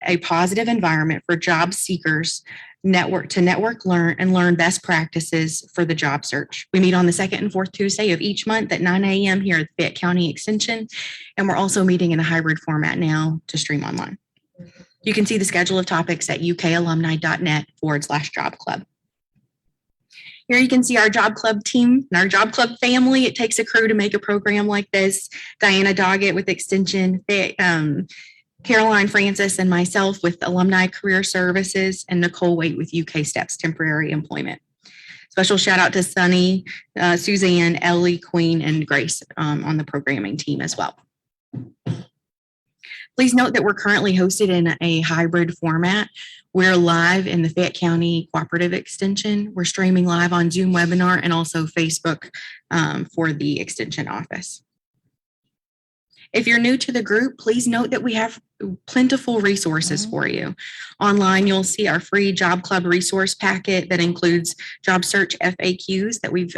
a positive environment for job seekers learn best practices for the job search. We meet on the second and fourth Tuesday of each month at 9 a.m. here at Fayette County Extension, and we're also meeting in a hybrid format now to stream online. You can see the schedule of topics at ukalumni.net/job club. Here you can see our job club team and our job club family. It takes a crew to make a program like this. Diana Doggett with Extension, Caroline Francis and myself with Alumni Career Services, and Nicole Waite with UK Steps Temporary Employment. Special shout out to Sunny, Suzanne, Ellie, Queen, and Grace on the programming team as well. Please note that we're currently hosted in a hybrid format. We're live in the Fayette County Cooperative Extension. We're streaming live on Zoom webinar and also Facebook for the Extension office. If you're new to the group, please note that we have plentiful resources for you. Online, you'll see our free Job Club resource packet that includes job search FAQs that we've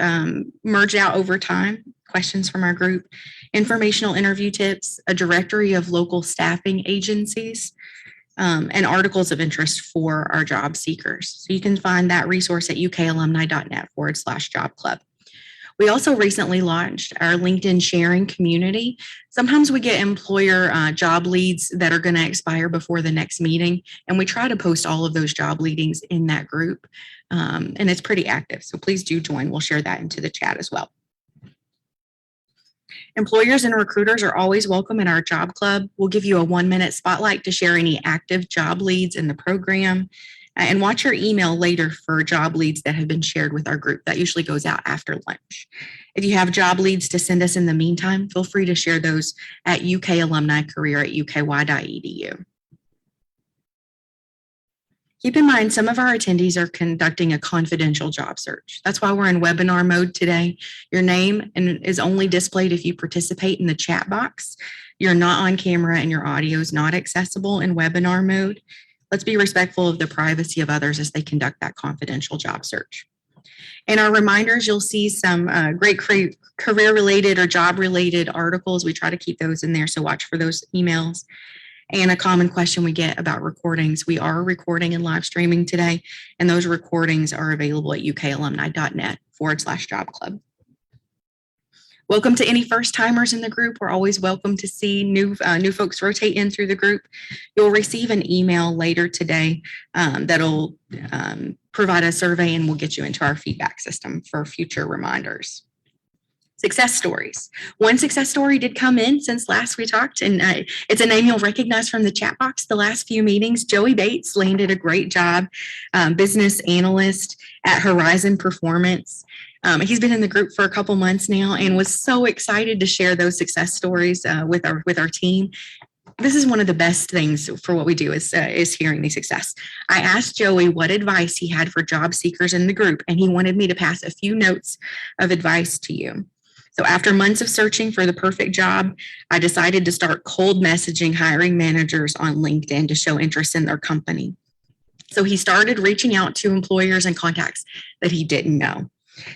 merged out over time, questions from our group, informational interview tips, a directory of local staffing agencies, and articles of interest for our job seekers. So you can find that resource at ukalumni.net/job club. We also recently launched our LinkedIn sharing community. Sometimes we get employer job leads that are going to expire before the next meeting, and we try to post all of those job leadings in that group, and it's pretty active. So please do join. We'll share that into the chat as well. Employers and recruiters are always welcome in our job club. We'll give you a 1-minute spotlight to share any active job leads in the program. And watch your email later for job leads that have been shared with our group. That usually goes out after lunch. If you have job leads to send us in the meantime, feel free to share those at ukalumnicareer@uky.edu. Keep in mind, some of our attendees are conducting a confidential job search. That's why we're in webinar mode today. Your name is only displayed if you participate in the chat box. You're not on camera and your audio is not accessible in webinar mode. Let's be respectful of the privacy of others as they conduct that confidential job search. In our reminders, you'll see some great career-related or job-related articles. We try to keep those in there, so watch for those emails. And a common question we get about recordings. We are recording and live streaming today, and those recordings are available at ukalumni.net/job club. Welcome to any first timers in the group. We're always welcome to see new folks rotate in through the group. You'll receive an email later today that'll provide a survey, and we'll get you into our feedback system for future reminders. Success stories. One success story did come in since last we talked, and it's a name you'll recognize from the chat box. The last few meetings, Joey Bates landed a great job, business analyst at Horizon Performance. He's been in the group for a couple months now and was so excited to share those success stories with our team. This is one of the best things for what we do is hearing the success. I asked Joey what advice he had for job seekers in the group, and he wanted me to pass a few notes of advice to you. So after months of searching for the perfect job, I decided to start cold messaging hiring managers on LinkedIn to show interest in their company. So he started reaching out to employers and contacts that he didn't know.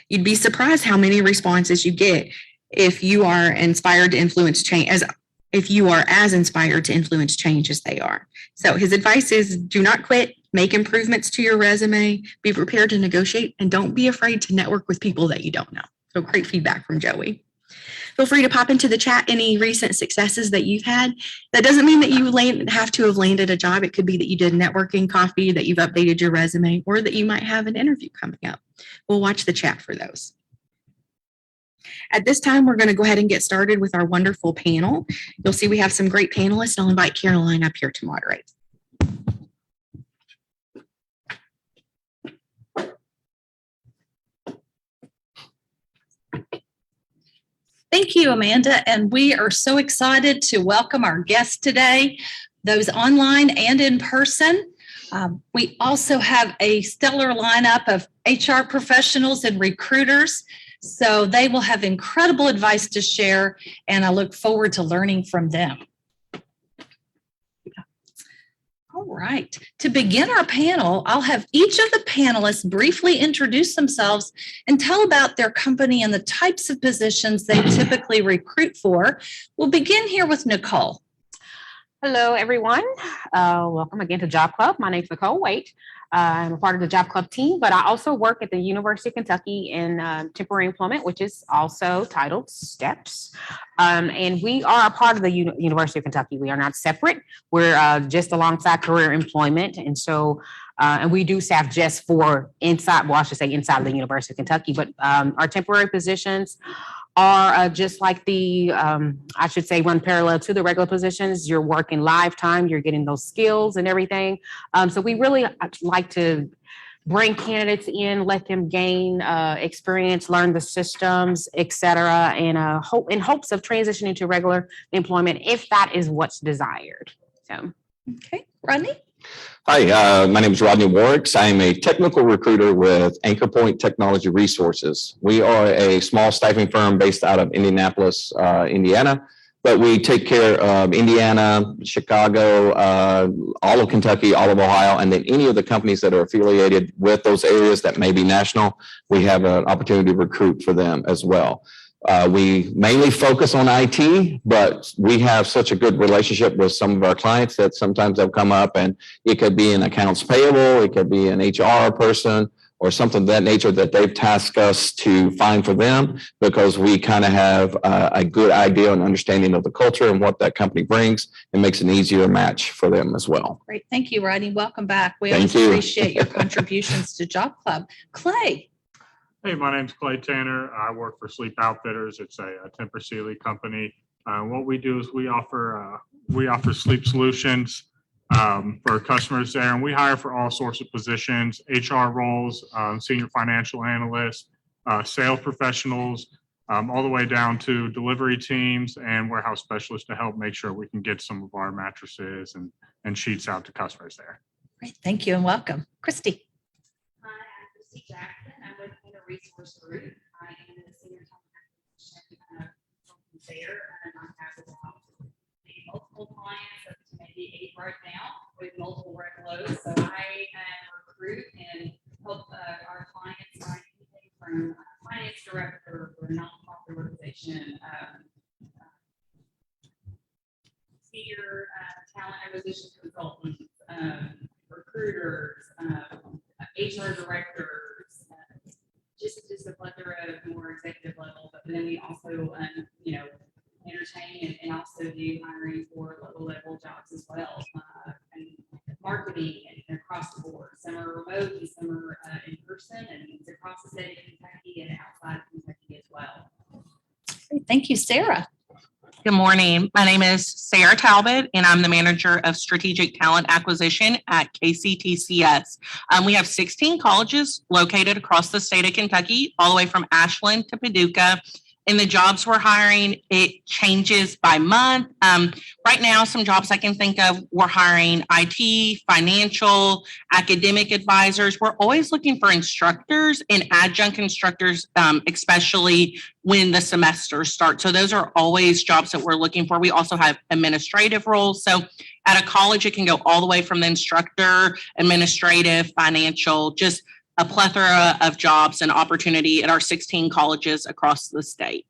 You'd be surprised how many responses you get if you are inspired to influence change, if you are as inspired to influence change as they are. So his advice is do not quit, make improvements to your resume, be prepared to negotiate, and don't be afraid to network with people that you don't know. So great feedback from Joey. Feel free to pop into the chat any recent successes that you've had. That doesn't mean that you have to have landed a job. It could be that you did networking coffee, that you've updated your resume, or that you might have an interview coming up. We'll watch the chat for those. At this time, we're going to go ahead and get started with our wonderful panel. You'll see we have some great panelists. I'll invite Caroline up here to moderate. Thank you, Amanda, and we are so excited to welcome our guests today, those online and in person. We also have a stellar lineup of HR professionals and recruiters, so they will have incredible advice to share, and I look forward to learning from them. All right, to begin our panel, I'll have each of the panelists briefly introduce themselves and tell about their company and the types of positions they typically recruit for. We'll begin here with Nicole. Hello, everyone. Welcome again to Job Club. My name is Nicole Waite. I'm a part of the Job Club team, but I also work at the University of Kentucky in temporary employment, which is also titled STEPS. And we are a part of the University of Kentucky. We are not separate. We're just alongside career employment. And so, and we do staff just for inside, well, I should say inside the University of Kentucky, but our temporary positions are just like the, I should say, run parallel to the regular positions. You're working live time, you're getting those skills and everything. So we really like to bring candidates in, let them gain experience, learn the systems, et cetera, and in hopes of transitioning to regular employment if that is what's desired. So, Okay, Rodney? Hi, my name is Rodney Warricks. I am a technical recruiter with Anchor Point Technology Resources. We are a small staffing firm based out of Indianapolis, Indiana, but we take care of Indiana, Chicago, all of Kentucky, all of Ohio, and then any of the companies that are affiliated with those areas that may be national, we have an opportunity to recruit for them as well. We mainly focus on IT, but we have such a good relationship with some of our clients that sometimes they'll come up and it could be an accounts payable, it could be an HR person or something of that nature that they've tasked us to find for them because we kind of have a good idea and understanding of the culture and what that company brings. It makes an easier match for them as well. Great. Thank you, Rodney. Welcome back. We Thank always you. appreciate your contributions to Job Club. Clay? Hey, my name's Clay Tanner. I work for Sleep Outfitters. It's a Tempur Sealy company. What we do is we offer sleep solutions for customers there, and we hire for all sorts of positions: HR roles, senior financial analysts, sales professionals, all the way down to delivery teams and warehouse specialists to help make sure we can get some of our mattresses and sheets out to customers there. Great. Thank you and welcome. Christy? Hi, I'm Christy Jackson. I'm with the Resource Group. I am in the senior talent acquisition there, and I have multiple clients, up to maybe 8 right now, with multiple workloads. So I recruit and help our clients find anything from finance director for a nonprofit organization, senior talent acquisition consultants, recruiters, HR directors, just a plethora of more executive level. But then we also, entertain and also do hiring for local level jobs as well, and marketing and across the board. Some are remote and some are in person, and it's across the state of Kentucky and outside of Kentucky as well. Great. Thank you, Sarah. Good morning. My name is Sarah Talbot, and I'm the manager of strategic talent acquisition at KCTCS. We have 16 colleges located across the state of Kentucky, all the way from Ashland to Paducah. And the jobs we're hiring, it changes by month. Right now, some jobs I can think of, we're hiring IT, financial, academic advisors. We're always looking for instructors and adjunct instructors, especially when the semester starts. So those are always jobs that we're looking for. We also have administrative roles. So at a college, it can go all the way from the instructor, administrative, financial, just a plethora of jobs and opportunity at our 16 colleges across the state.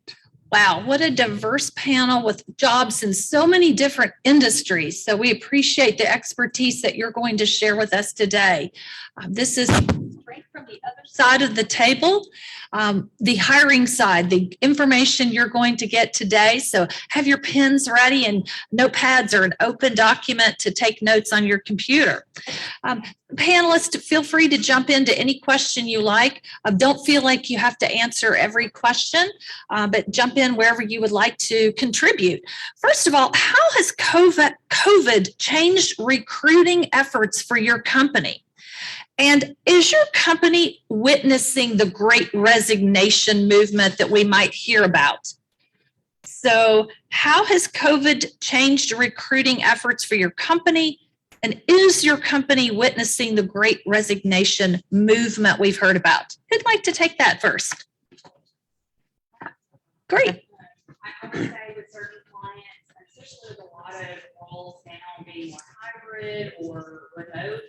Wow, what a diverse panel with jobs in so many different industries. So we appreciate the expertise that you're going to share with us today. This is straight from the other side of the table, the hiring side, the information you're going to get today. So have your pens ready and notepads or an open document to take notes on your computer. Panelists, feel free to jump into any question you like. Don't feel like you have to answer every question, but jump in wherever you would like to contribute. First of all, how has COVID changed recruiting efforts for your company? And is your company witnessing the great resignation movement that we might hear about? So how has COVID changed recruiting efforts for your company? And is your company witnessing the great resignation movement we've heard about? Who'd like to take that first? Great. I would say with certain clients, especially with a lot of roles now being more hybrid or remote,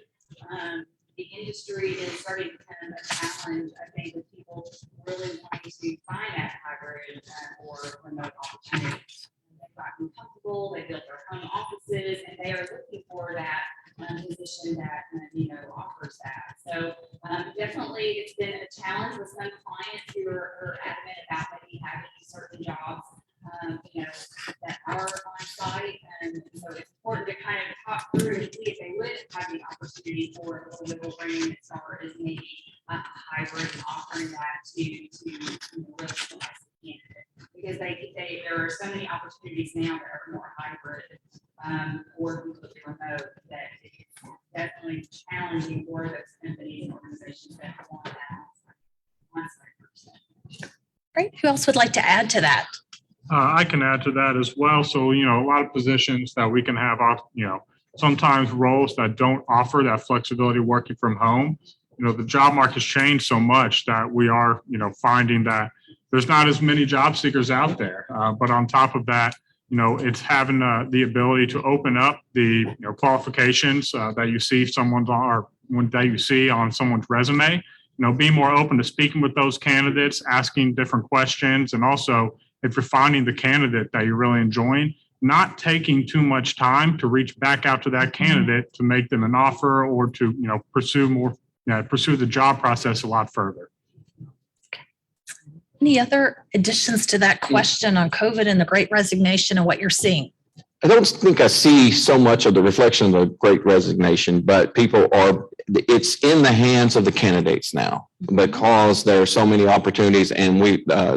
the industry is starting to become a challenge, I think, with people really wanting to find that hybrid or remote opportunity. gotten comfortable, they built their own offices, and they are looking for that position that, offers that. So definitely it's been a challenge with some clients who are adamant about maybe having certain jobs, that are on site. And so it's important to kind of talk through and see if they would have the opportunity for a little wiggle room as far as maybe a hybrid and offering that to really select the candidate. Because there are so many opportunities now that are more hybrid or completely remote that it's definitely challenging for those companies and organizations that want that on-site person. Great. Who else would like to add to that? I can add to that as well. So, a lot of positions that we can have, sometimes roles that don't offer that flexibility working from home. The job market's changed so much that we are, finding that there's not as many job seekers out there. But on top of that, it's having the ability to open up the qualifications that you see that you see on someone's resume. Being more open to speaking with those candidates, asking different questions, and also if you're finding the candidate that you're really enjoying, not taking too much time to reach back out to that candidate to make them an offer or to pursue the job process a lot further. Any other additions to that question on COVID and the Great Resignation and what you're seeing? I don't think I see so much of the reflection of the Great Resignation, but it's in the hands of the candidates now because there are so many opportunities, and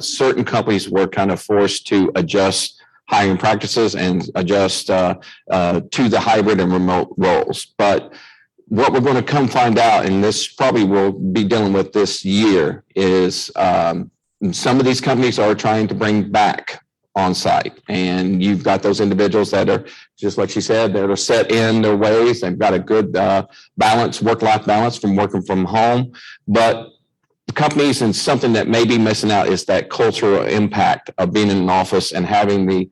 certain companies were kind of forced to adjust hiring practices and adjust to the hybrid and remote roles. But what we're going to come find out, and this probably will be dealing with this year, is some of these companies are trying to bring back on site, and you've got those individuals that are, just like she said, that are set in their ways. They've got a good balance, work-life balance from working from home. But the companies, and something that may be missing out, is that cultural impact of being in an office and having the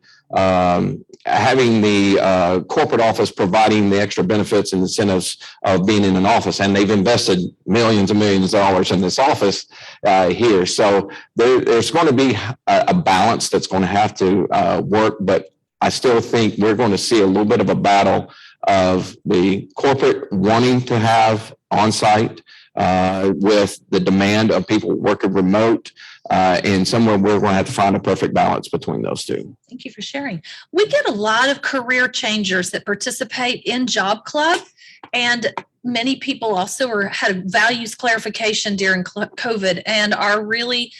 corporate office providing the extra benefits and incentives of being in an office. And they've invested millions and millions of dollars in this office here. So there's going to be a balance that's going to have to work. But I still think we're going to see a little bit of a battle of the corporate wanting to have on-site with the demand of people working remote. And somewhere we're going to have to find a perfect balance between those two. Thank you for sharing. We get a lot of career changers that participate in Job Club, and many people also had values clarification during COVID and are really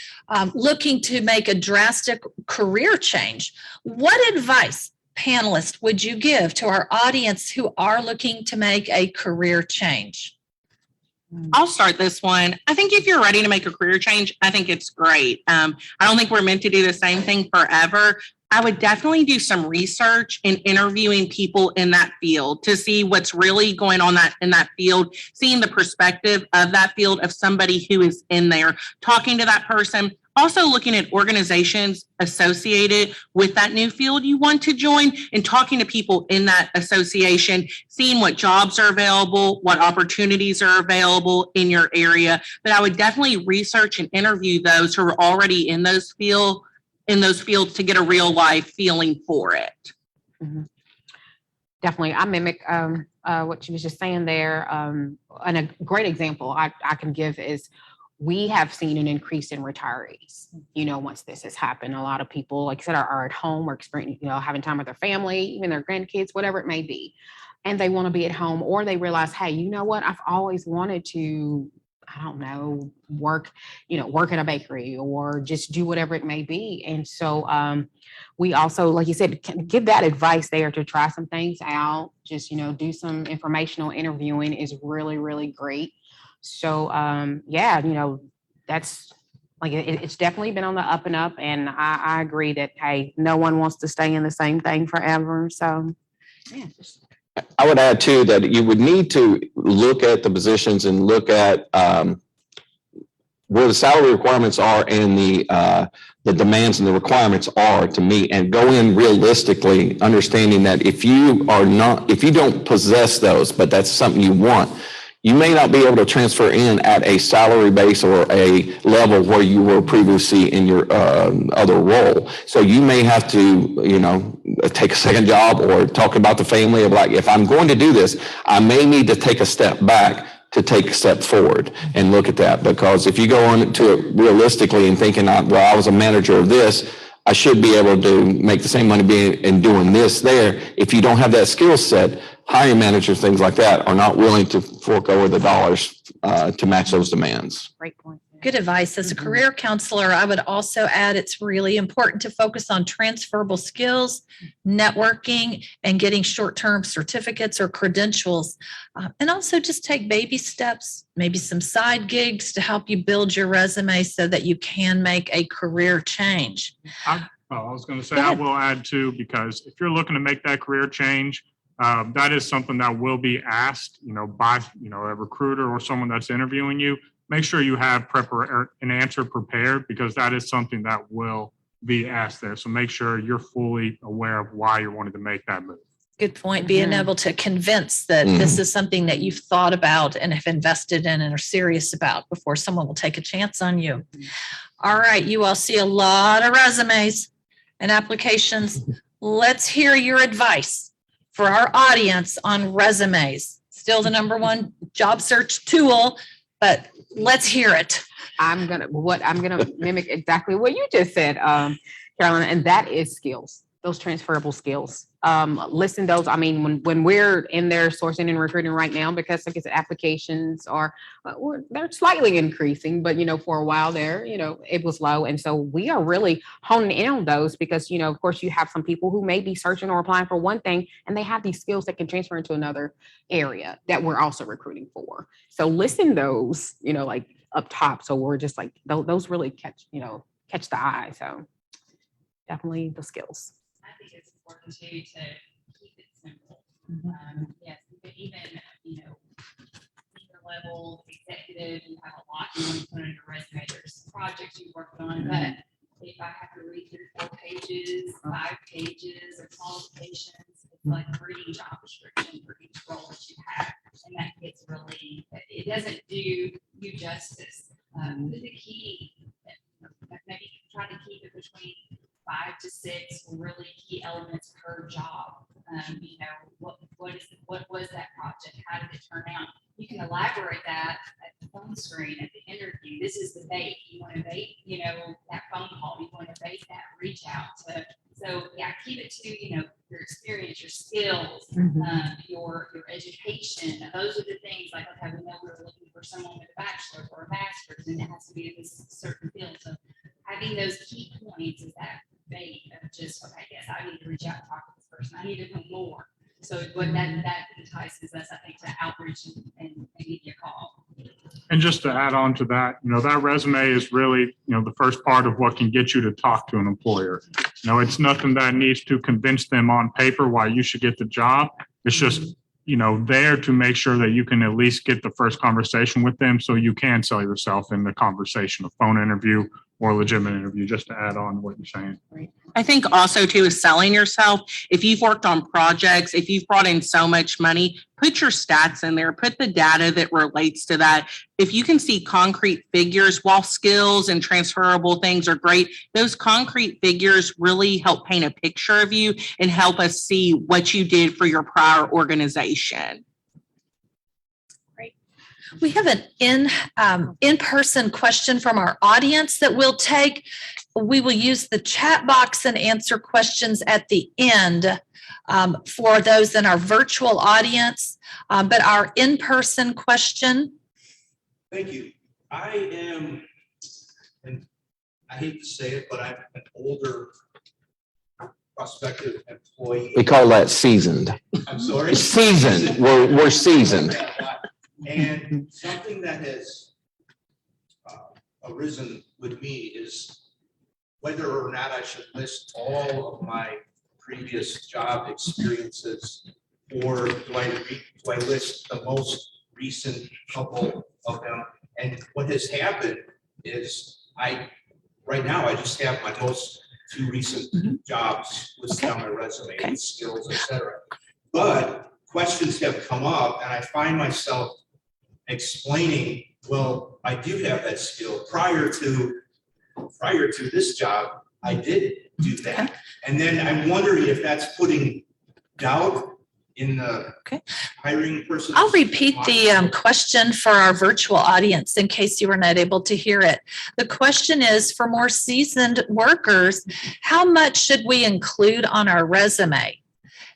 looking to make a drastic career change. What advice, panelists, would you give to our audience who are looking to make a career change? I'll start this one. I think if you're ready to make a career change, I think it's great. I don't think we're meant to do the same thing forever. I would definitely do some research in interviewing people in that field to see what's really going on in that field, seeing the perspective of that field of somebody who is in there, talking to that person. Also looking at organizations associated with that new field you want to join and talking to people in that association, seeing what jobs are available, what opportunities are available in your area. But I would definitely research and interview those who are already in those fields to get a real life feeling for it. Mm-hmm. Definitely. I mimic what she was just saying there. And a great example I can give is we have seen an increase in retirees, once this has happened. A lot of people, like I said, are at home or experiencing, having time with their family, even their grandkids, whatever it may be. And they want to be at home, or they realize, hey, you know what? I've always wanted to, work in a bakery or just do whatever it may be. And so we also, like you said, give that advice there to try some things out. Just, do some informational interviewing is really, really great. So, that's like, it's definitely been on the up and up. And I agree that, hey, no one wants to stay in the same thing forever. So, yeah. I would add too, that you would need to look at the positions and look at where the salary requirements are and the demands and the requirements are to meet, and go in realistically, understanding that if you don't possess those, but that's something you want, You may not be able to transfer in at a salary base or a level where you were previously in your other role. So you may have to, take a second job or talk about the family of like, if I'm going to do this, I may need to take a step back to take a step forward and look at that. Because if you go into it realistically and thinking, well, I was a manager of this, I should be able to make the same money being and doing this there. If you don't have that skill set, hiring managers, things like that, are not willing to fork over the dollars to match those demands. Great point. Good advice. As a career counselor, I would also add it's really important to focus on transferable skills, networking, and getting short-term certificates or credentials. And also just take baby steps, maybe some side gigs to help you build your resume so that you can make a career change. I was going to say, Go I ahead. will add too, because if you're looking to make that career change, that is something that will be asked, by, a recruiter or someone that's interviewing you. Make sure you have an answer prepared, because that is something that will be asked there. So make sure you're fully aware of why you're wanting to make that move. Good point. Being able to convince that this is something that you've thought about and have invested in and are serious about before someone will take a chance on you. All right, you all see a lot of resumes and applications. Let's hear your advice for our audience on resumes. Still the number one job search tool, but let's hear it. I'm gonna mimic exactly what you just said, Carolyn, and that is skills, those transferable skills. Listen, those, I mean, when we're in there sourcing and recruiting right now, because like I said, applications are, they're slightly increasing, but for a while there, it was low. And so we are really honing in on those because, of course you have some people who may be searching or applying for one thing and they have these skills that can transfer into another area that we're also recruiting for. So listen those, like up top. So we're just like, those really catch the eye. So definitely the skills. I think it's important too to keep it simple. Yes, but even, senior level executive, you have a lot you want to put on your resume. There's projects you've worked on, but if I have to read through 4 pages, 5 pages of qualifications, it's like reading job description for each role that you have. And that gets really, it doesn't do you justice. The key, maybe try to keep it between 5 to 6 really key elements per job. What was that project? How did it turn out? You can elaborate that at the phone screen at the interview. This is the bait. You want to bait, that phone call. You want to bait that reach out. So yeah, keep it to, your experience, your skills, your education. Those are the things like, okay, we know we're looking for someone with a bachelor's or a master's, and it has to be in this certain field. So having those key points is that bait of just, okay, yes, I need to reach out and talk to this person. I need to know more. So what that entices us, I think, to outreach and give you a call. And just to add on to that, that resume is really, the first part of what can get you to talk to an employer. It's nothing that needs to convince them on paper why you should get the job. It's just, there to make sure that you can at least get the first conversation with them so you can sell yourself in the conversation, a phone interview or a legitimate interview, just to add on to what you're saying. I think also too is selling yourself. If you've worked on projects, if you've brought in so much money, put your stats in there, put the data that relates to that. If you can see concrete figures, while skills and transferable things are great, those concrete figures really help paint a picture of you and help us see what you did for your prior organization. We have an in-person question from our audience that we'll take. We will use the chat box and answer questions at the end for those in our virtual audience. But our in-person question. Thank you. I am, and I hate to say it, but I'm an older prospective employee. We call that seasoned. I'm sorry? Seasoned. We're seasoned. And something that has arisen with me is whether or not I should list all of my previous job experiences, or do I list the most recent couple of them? And what has happened is right now I just have my most 2 recent jobs listed on my resume, and skills, etc. But questions have come up, and I find myself explaining, well, I do have that skill. Prior to this job, I did do that. And then I'm wondering if that's putting doubt in the Okay. hiring person. I'll repeat the question for our virtual audience in case you were not able to hear it. The question is, for more seasoned workers, how much should we include on our resume?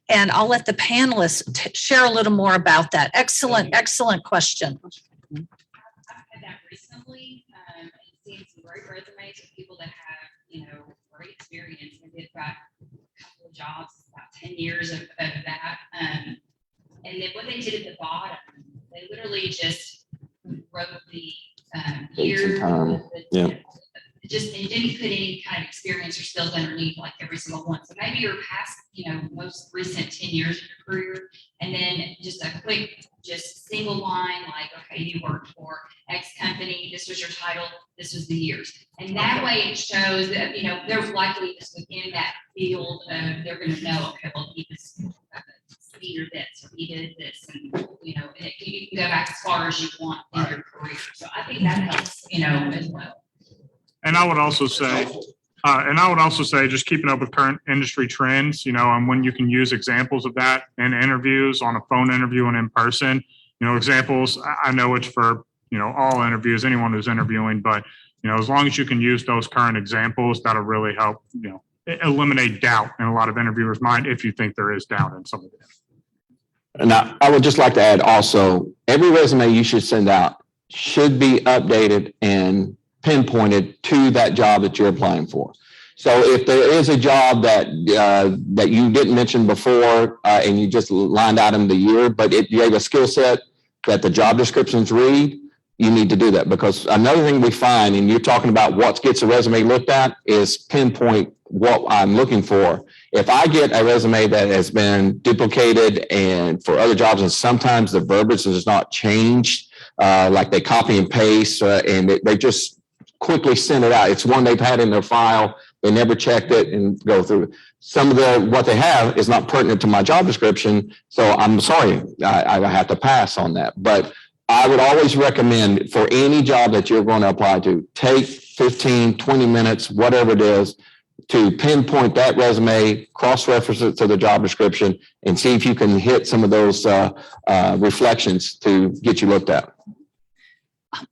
And I'll let the panelists share a little more about that. Excellent question. I've had that recently, and seen some great resumes of people that have, great experience, and they've got a couple of jobs, about 10 years of that. And then what they did at the bottom, they literally just wrote the Dates and year. time. Yeah. Just, and didn't put any kind of experience or skills underneath like every single one. So maybe your past, most recent 10 years of your career, and then just a quick, just single line, like, okay, you worked for X company, this was your title, this was the years. And that way it shows that, they're likely just within that field, they're going to know, okay, well, he was either this or he did this, and, and you can go back as far as you want in your career. So I think that helps, as well. And I would also say, just keeping up with current industry trends, and when you can use examples of that in interviews, on a phone interview and in person, examples, I know it's for, all interviews, anyone who's interviewing, but, as long as you can use those current examples, that'll really help, eliminate doubt in a lot of interviewers' mind if you think there is doubt in some of them. And I would just like to add also, every resume you should send out should be updated and pinpointed to that job that you're applying for. So if there is a job that you didn't mention before and you just lined out in the year, but if you have a skill set that the job descriptions read, you need to do that. Because another thing we find, and you're talking about what gets a resume looked at, is pinpoint what I'm looking for. If I get a resume that has been duplicated and for other jobs, and sometimes the verbiage is not changed, like they copy and paste and they just quickly send it out. It's one they've had in their file. They never checked it and go through. Some of what they have is not pertinent to my job description. So I'm sorry, I have to pass on that. But I would always recommend for any job that you're going to apply to, take 15, 20 minutes, whatever it is, to pinpoint that resume, cross-reference it to the job description, and see if you can hit some of those reflections to get you looked at.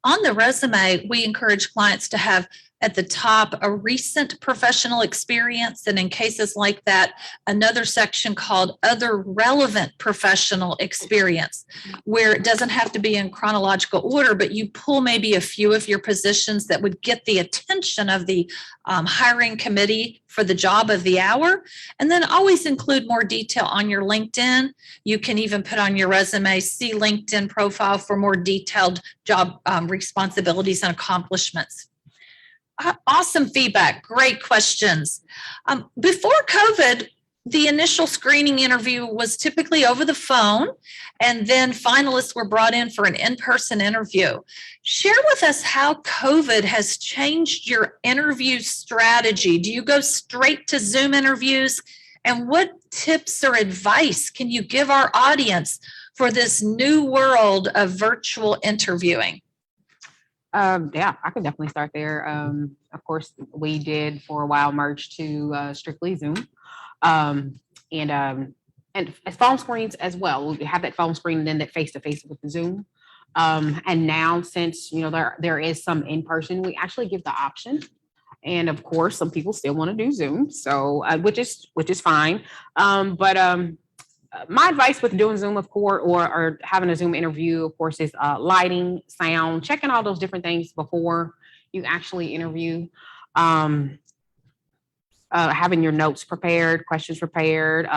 On the resume, we encourage clients to have at the top a recent professional experience, and in cases like that, another section called other relevant professional experience, where it doesn't have to be in chronological order, but you pull maybe a few of your positions that would get the attention of the hiring committee for the job of the hour. And then always include more detail on your LinkedIn. You can even put on your resume, see LinkedIn profile for more detailed job responsibilities and accomplishments. Awesome feedback. Great questions. Before COVID, the initial screening interview was typically over the phone, and then finalists were brought in for an in-person interview. Share with us how COVID has changed your interview strategy. Do you go straight to Zoom interviews? And what tips or advice can you give our audience for this new world of virtual interviewing? Yeah, I can definitely start there. Of course, we did for a while merge to strictly Zoom, and phone screens as well. We have that phone screen and then that face-to-face with the Zoom. And now, since there is some in person, we actually give the option. And of course, some people still want to do Zoom, so which is fine. My advice with doing Zoom, of course, or having a Zoom interview, of course, is lighting, sound, checking all those different things before you actually interview. Having your notes prepared, questions prepared,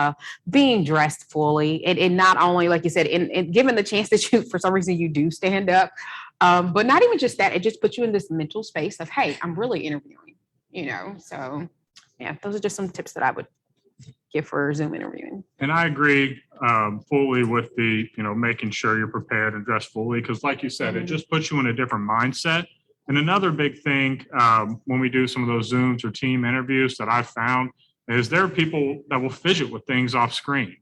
being dressed fully. And not only, like you said, in given the chance that you, for some reason, you do stand up, but not even just that, it just puts you in this mental space of, hey, I'm really interviewing, So yeah, those are just some tips that I would give for Zoom interviewing. And I agree fully with the, making sure you're prepared and dressed fully, because like you said, it just puts you in a different mindset. And another big thing when we do some of those Zooms or team interviews that I've found is there are people that will fidget with things off screen.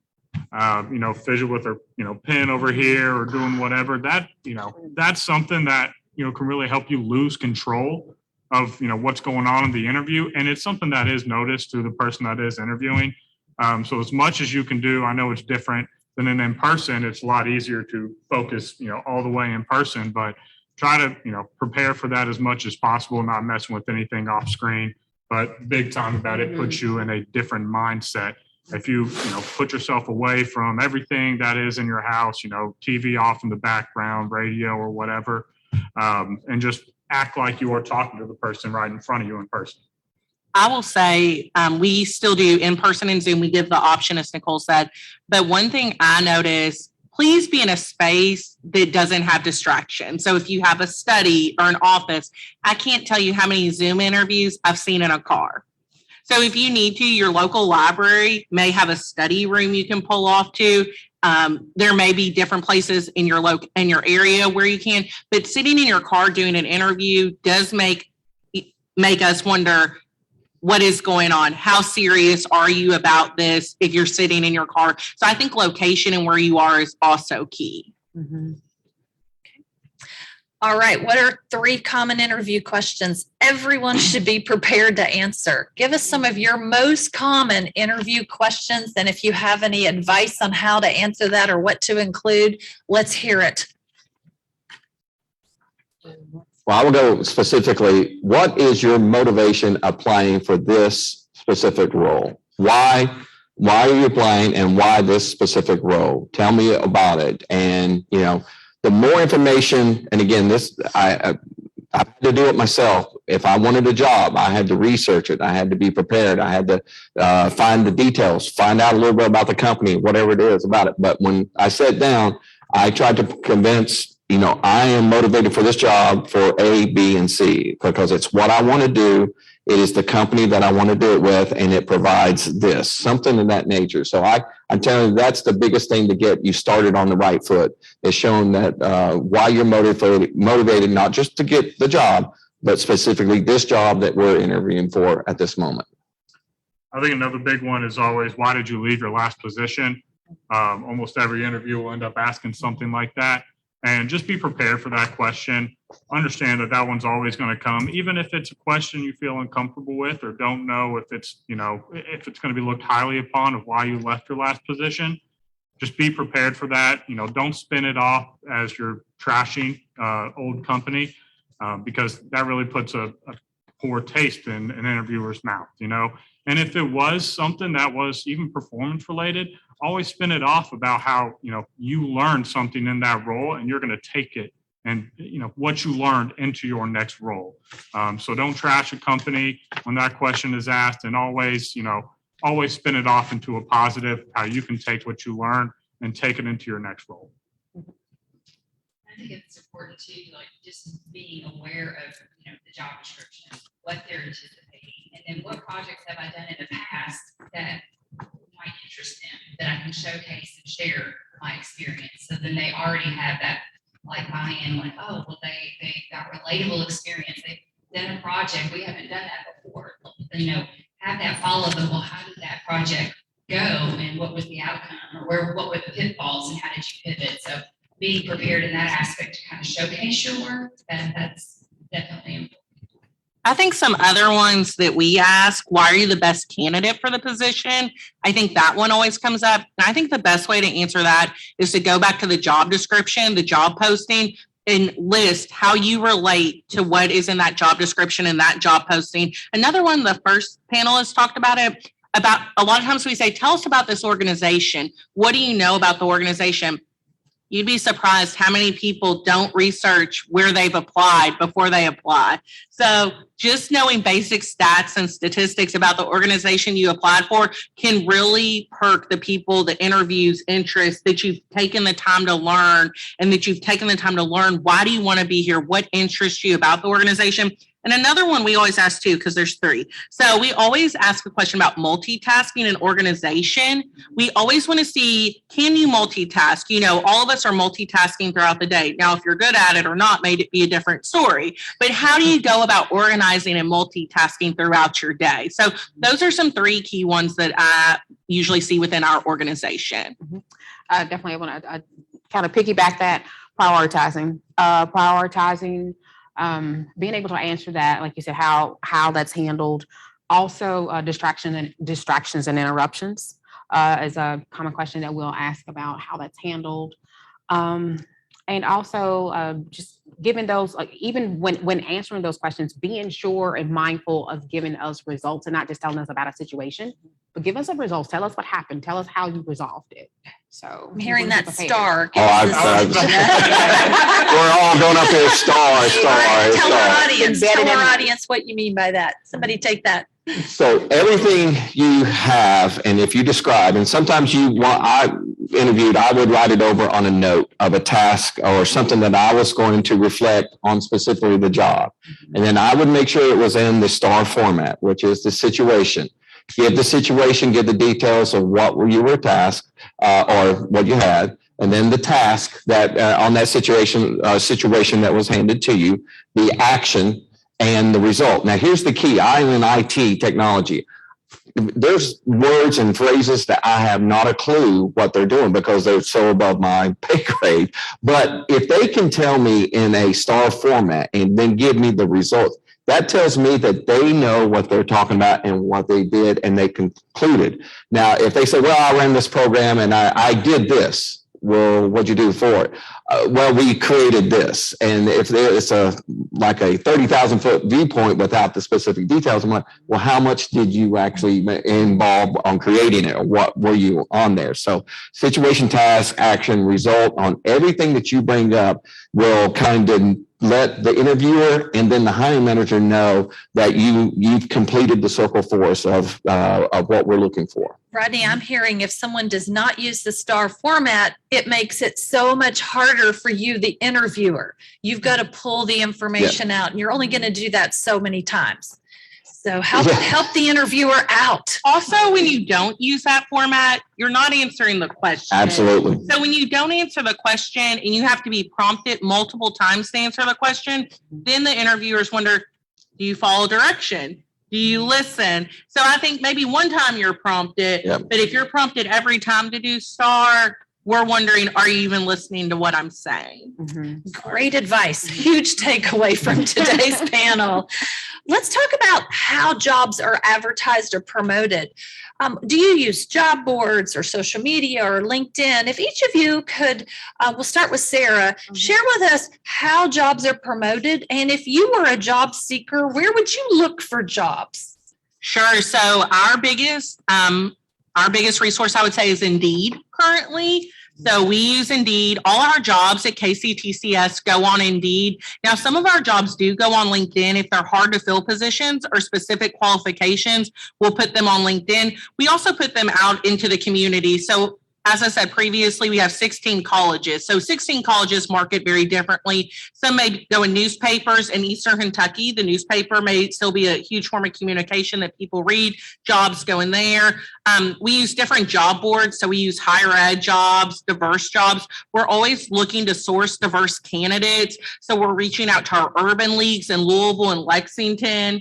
fidget with their, pen over here or doing whatever, that's something that, can really help you lose control of, what's going on in the interview. And it's something that is noticed through the person that is interviewing. So as much as you can do, I know it's different than in person. It's a lot easier to focus, all the way in person, but try to, prepare for that as much as possible, not messing with anything off screen. But big time about it puts you in a different mindset. If you, put yourself away from everything that is in your house, TV off in the background, radio or whatever, and just act like you are talking to the person right in front of you in person. I will say we still do in person and Zoom. We give the option, as Nicole said. But one thing I notice, please be in a space that doesn't have distraction. So if you have a study or an office, I can't tell you how many Zoom interviews I've seen in a car. So if you need to, your local library may have a study room you can pull off to. There may be different places in your area where you can, but sitting in your car doing an interview does make us wonder what is going on. How serious are you about this if you're sitting in your car? So I think location and where you are is also key. Mm-hmm. All right. What are 3 common interview questions everyone should be prepared to answer? Give us some of your most common interview questions. And if you have any advice on how to answer that or what to include, let's hear it. Well, I will go specifically, what is your motivation applying for this specific role? Why are you applying and why this specific role? Tell me about it. And, the more information, and again, I had to do it myself. If I wanted a job, I had to research it. I had to be prepared. I had to find the details, find out a little bit about the company, whatever it is about it. But when I sat down, I tried to convince, I am motivated for this job for A, B, and C, because it's what I want to do. It is the company that I want to do it with, and it provides this, something of that nature. So I'm telling you, that's the biggest thing to get you started on the right foot, is showing that why you're motivated, not just to get the job, but specifically this job that we're interviewing for at this moment. I think another big one is always, why did you leave your last position? Almost every interview will end up asking something like that. And just be prepared for that question. Understand that one's always going to come, even if it's a question you feel uncomfortable with or don't know if it's, if it's going to be looked highly upon of why you left your last position. Just be prepared for that. Don't spin it off as you're trashing old company, because that really puts a poor taste in an interviewer's mouth, And if it was something that was even performance related, always spin it off about how, you learned something in that role and you're going to take it and, what you learned into your next role. So don't trash a company when that question is asked, and always spin it off into a positive, how you can take what you learned and take it into your next role. I think it's important to just being aware of, the job description, what they're anticipating, and then what projects have I done in the past that might interest them, that I can showcase and share my experience. So then they already have that buy-in, oh, well, they got relatable experience. They've done a project. We haven't done that before. Have that follow up of, well, how did that project go and what was the outcome, or what were the pitfalls and how did you pivot? So being prepared in that aspect to kind of showcase your work, that's definitely important. I think some other ones that we ask, why are you the best candidate for the position? I think that one always comes up. And I think the best way to answer that is to go back to the job description, the job posting, and list how you relate to what is in that job description and that job posting. Another one, the first panelist talked about it, about a lot of times we say, tell us about this organization. What do you know about the organization? You'd be surprised how many people don't research where they've applied before they apply. So just knowing basic stats and statistics about the organization you applied for can really perk the people, the interviews, interest, that you've taken the time to learn, and that you've taken the time to learn, why do you want to be here? What interests you about the organization? And another one we always ask too, because there's three. So we always ask a question about multitasking and organization. We always want to see, can you multitask? You know, all of us are multitasking throughout the day. Now, if you're good at it or not, may it be a different story. But how do you go about organizing and multitasking throughout your day? So those are some three key ones that I usually see within our organization. Definitely want to kind of piggyback that, prioritizing, being able to answer that, like you said, how that's handled. Also, distractions and interruptions is a common question that we'll ask about how that's handled. And also just giving those, like even when answering those questions, being sure and mindful of giving us results and not just telling us about a situation, but give us the results. Tell us what happened. Tell us how you resolved it. So I'm hearing we're that prepared. star. We're all going up there, star. Tell our audience what you mean by that. Somebody take that. So everything you have, and if you describe, and sometimes I would write it over on a note of a task or something that I was going to reflect on specifically the job. And then I would make sure it was in the STAR format, which is the situation. Give the situation, give the details of what you were tasked or what you had. And then the task that on that situation that was handed to you, the action, and the result. Now, here's the key. I'm in IT technology. There's words and phrases that I have not a clue what they're doing because they're so above my pay grade. But if they can tell me in a STAR format and then give me the results, that tells me that they know what they're talking about and what they did and they concluded. Now, if they say, well, I ran this program and I did this. Well, what'd you do for it? Well, we created this. And if it's like a 30,000-foot viewpoint without the specific details, I'm like, well, how much did you actually involve on creating it? Or what were you on there? So situation, task, action, result on everything that you bring up will kind of let the interviewer and then the hiring manager know that you've completed the circle for us of what we're looking for. Rodney, I'm hearing if someone does not use the STAR format, it makes it so much harder for you, the interviewer. You've got to pull the information out, and you're only going to do that so many times. So help the interviewer out. Also, when you don't use that format, you're not answering the question. Absolutely. So when you don't answer the question and you have to be prompted multiple times to answer the question, then the interviewers wonder, do you follow direction? Do you listen? So I think maybe one time you're prompted, but if you're prompted every time to do STAR, we're wondering, are you even listening to what I'm saying? Mm-hmm. Great advice. Huge takeaway from today's panel. Let's talk about how jobs are advertised or promoted. Do you use job boards or social media or LinkedIn? If each of you could, we'll start with Sarah, share with us how jobs are promoted. And if you were a job seeker, where would you look for jobs? Sure. So our biggest resource, I would say, is Indeed currently. So we use Indeed. All our jobs at KCTCS go on Indeed. Now, some of our jobs do go on LinkedIn. If they're hard to fill positions or specific qualifications, we'll put them on LinkedIn. We also put them out into the community. So as I said previously, we have 16 colleges. So 16 colleges market very differently. Some may go in newspapers. In Eastern Kentucky, the newspaper may still be a huge form of communication that people read. Jobs go in there. We use different job boards. So we use higher ed jobs, diverse jobs. We're always looking to source diverse candidates. So we're reaching out to our urban leagues in Louisville and Lexington.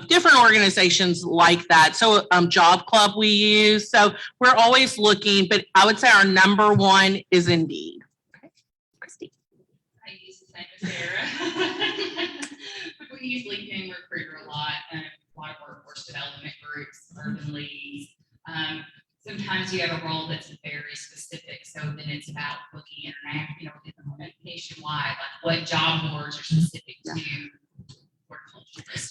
Different organizations like that. So Job Club we use. So we're always looking, but I would say our number one is Indeed. Okay. Christy. I use the same as Sarah. We use LinkedIn Recruiter a lot of workforce development groups, urban leagues. Sometimes you have a role that's very specific. So then it's about looking nationwide, like what job boards are specific to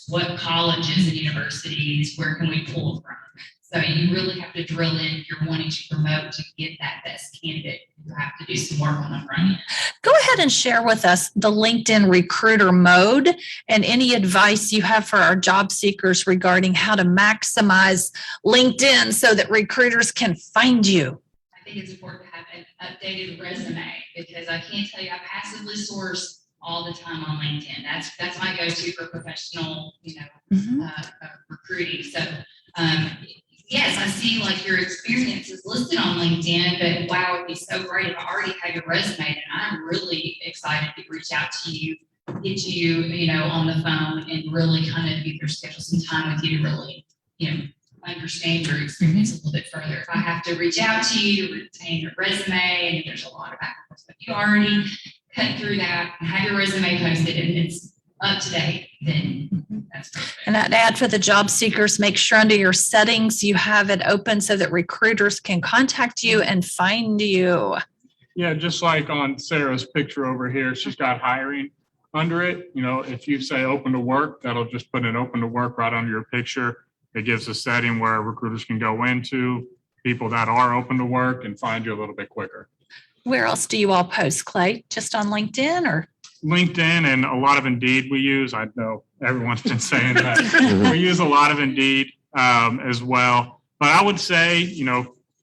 what colleges and universities, where can we pull from? So you really have to drill in if you're wanting to promote to get that best candidate. You have to do some work on the front end. Go ahead and share with us the LinkedIn recruiter mode and any advice you have for our job seekers regarding how to maximize LinkedIn so that recruiters can find you. I think it's important to have an updated resume because I can't tell you, I passively source all the time on LinkedIn. That's my go-to for professional, recruiting. So, yes, I see like your experience is listed on LinkedIn, but wow, it'd be so great if I already had your resume, and I'm really excited to reach out to you, get you, on the phone and really kind of either schedule some time with you to really, understand your experience a little bit further. If I have to reach out to you to retain your resume, and there's a lot of back and forth, but you already cut through that and have your resume posted and it's up to date, then that's perfect. And I'd add for the job seekers, make sure under your settings, you have it open so that recruiters can contact you and find you. Yeah, just like on Sarah's picture over here, she's got hiring under it. If you say open to work, that'll just put an open to work right under your picture. It gives a setting where recruiters can go into people that are open to work and find you a little bit quicker. Where else do you all post, Clay? Just on LinkedIn or? LinkedIn and a lot of Indeed we use. I know everyone's been saying that. We use a lot of Indeed as well. But I would say,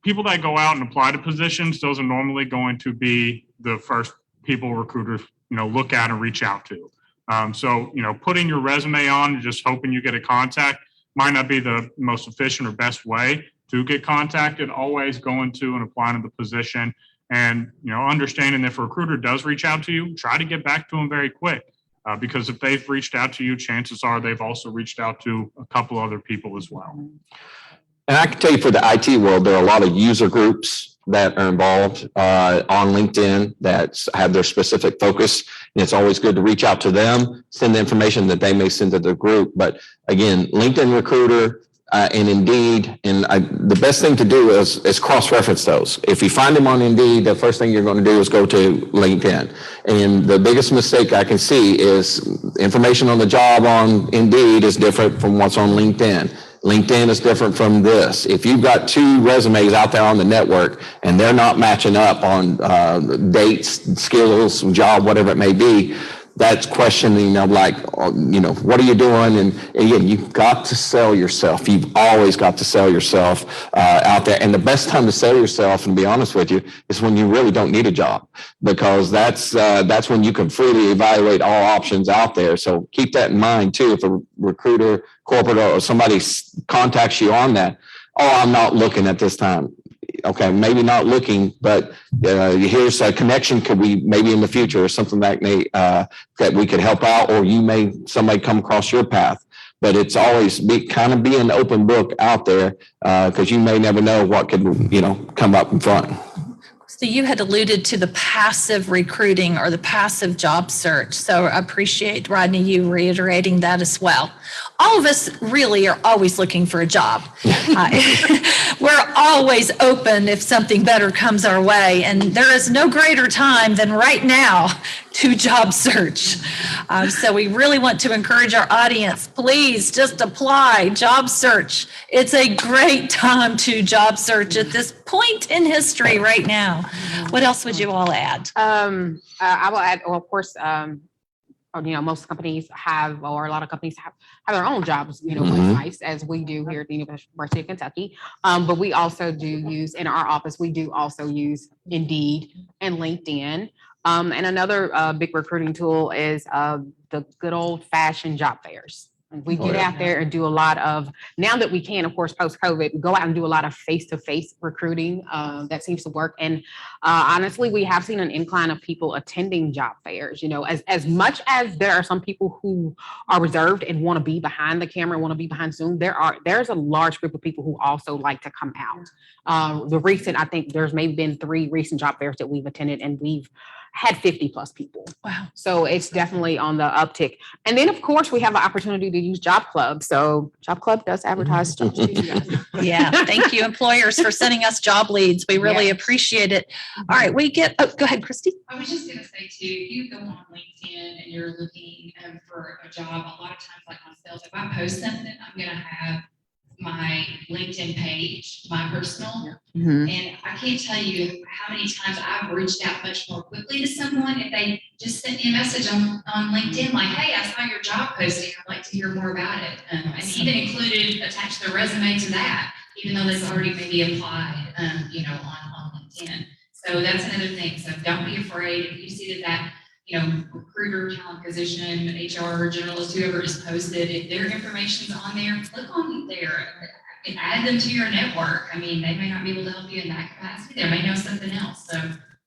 people that go out and apply to positions, those are normally going to be the first people recruiters, look at and reach out to. So, putting your resume on and just hoping you get a contact might not be the most efficient or best way to get contacted. Always go into and applying to the position. And, understanding if a recruiter does reach out to you, try to get back to them very quick. Because if they've reached out to you, chances are they've also reached out to a couple other people as well. And I can tell you for the IT world, there are a lot of user groups that are involved on LinkedIn that have their specific focus. And it's always good to reach out to them, send the information that they may send to the group. But again, LinkedIn Recruiter and Indeed, and the best thing to do is cross-reference those. If you find them on Indeed, the first thing you're going to do is go to LinkedIn. And the biggest mistake I can see is information on the job on Indeed is different from what's on LinkedIn. LinkedIn is different from this. If you've got two resumes out there on the network and they're not matching up on dates, skills, job, whatever it may be, that's questioning of what are you doing? And again, you've got to sell yourself. You've always got to sell yourself out there. And the best time to sell yourself, and be honest with you, is when you really don't need a job, because that's when you can freely evaluate all options out there. So keep that in mind too. If a recruiter, corporate, or somebody contacts you on that, I'm not looking at this time. Okay, maybe not looking, but here's a connection. Could we maybe in the future or something that may that we could help out, or somebody come across your path. But it's always be an open book out there because you may never know what could come up in front. So you had alluded to the passive recruiting or the passive job search. So I appreciate, Rodney, you reiterating that as well. All of us really are always looking for a job. We're always open if something better comes our way. And there is no greater time than right now to job search. So we really want to encourage our audience, please just apply, job search. It's a great time to job search at this point in history right now. What else would you all add? I will add, of course, most companies have, or a lot of companies have their own jobs, websites, as we do here at the University of Kentucky. But we also do use, in our office, we do also use Indeed and LinkedIn. And another big recruiting tool is the good old fashioned job fairs. We get out there and do a lot of, now that we can, of course, post-COVID, go out and do a lot of face-to-face recruiting. That seems to work. And honestly, we have seen an incline of people attending job fairs. As much as there are some people who are reserved and want to be behind the camera, want to be behind Zoom, there's a large group of people who also like to come out. I think there's maybe been 3 recent job fairs that we've attended, and we've had 50 plus people. Wow. So it's definitely on the uptick. And then, of course, we have the opportunity to use Job Club. So Job Club does advertise jobs. Yeah. Thank you, employers, for sending us job leads. We really appreciate it. All right. Go ahead, Christy. I was just going to say too, if you go on LinkedIn and you're looking for a job, a lot of times, like myself, if I post something, I'm going to have my LinkedIn page, my personal, and I can't tell you how many times I've reached out much more quickly to someone if they just sent me a message on LinkedIn, like, hey, I saw your job posting, I'd like to hear more about it. And even attached their resume to that, even though they've already maybe applied, on LinkedIn. So that's another thing. So don't be afraid if you see that recruiter, talent acquisition, HR, generalist, whoever is posted, if their information's on there, click on there. Add them to your network. I mean, they may not be able to help you in that capacity. They may know something else. So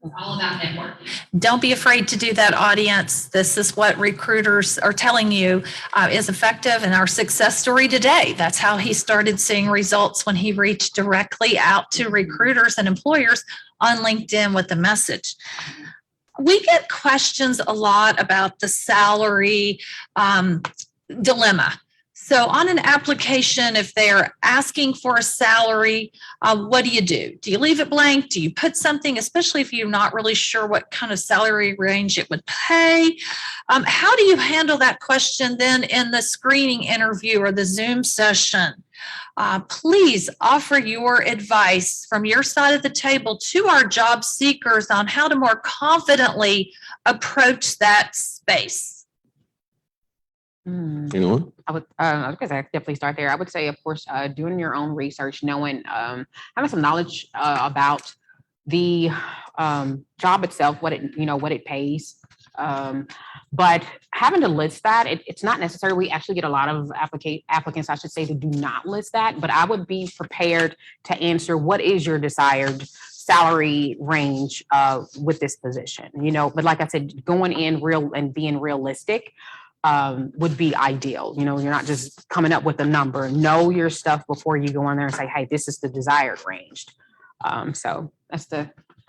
it's all about networking. Don't be afraid to do that, audience. This is what recruiters are telling you is effective in our success story today. That's how he started seeing results when he reached directly out to recruiters and employers on LinkedIn with a message. We get questions a lot about the salary dilemma. So on an application, if they're asking for a salary, what do you do? Do you leave it blank? Do you put something, especially if you're not really sure what kind of salary range it would pay? How do you handle that question then in the screening interview or the Zoom session? Please offer your advice from your side of the table to our job seekers on how to more confidently approach that space. Anyone? I would definitely start there. I would say, of course, doing your own research, knowing, having some knowledge about the job itself, what it pays. But having to list that, it's not necessary. We actually get a lot of applicants, I should say, that do not list that. But I would be prepared to answer what is your desired salary range with this position. But like I said, going in real and being realistic would be ideal. You're not just coming up with a number. Know your stuff before you go in there and say, hey, this is the desired range. So that's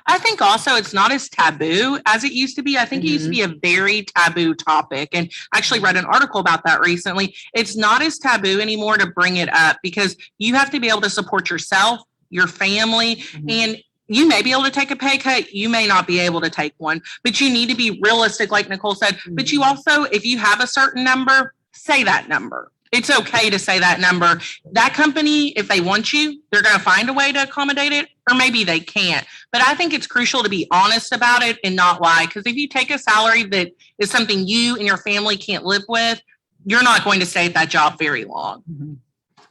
I think also it's not as taboo as it used to be. I think it used to be a very taboo topic. And I actually read an article about that recently. It's not as taboo anymore to bring it up because you have to be able to support yourself, your family, and you may be able to take a pay cut. You may not be able to take one, but you need to be realistic, like Nicole said. But you also, if you have a certain number, say that number. It's okay to say that number. That company, if they want you, they're going to find a way to accommodate it, or maybe they can't. But I think it's crucial to be honest about it and not lie. Because if you take a salary that is something you and your family can't live with, you're not going to stay at that job very long.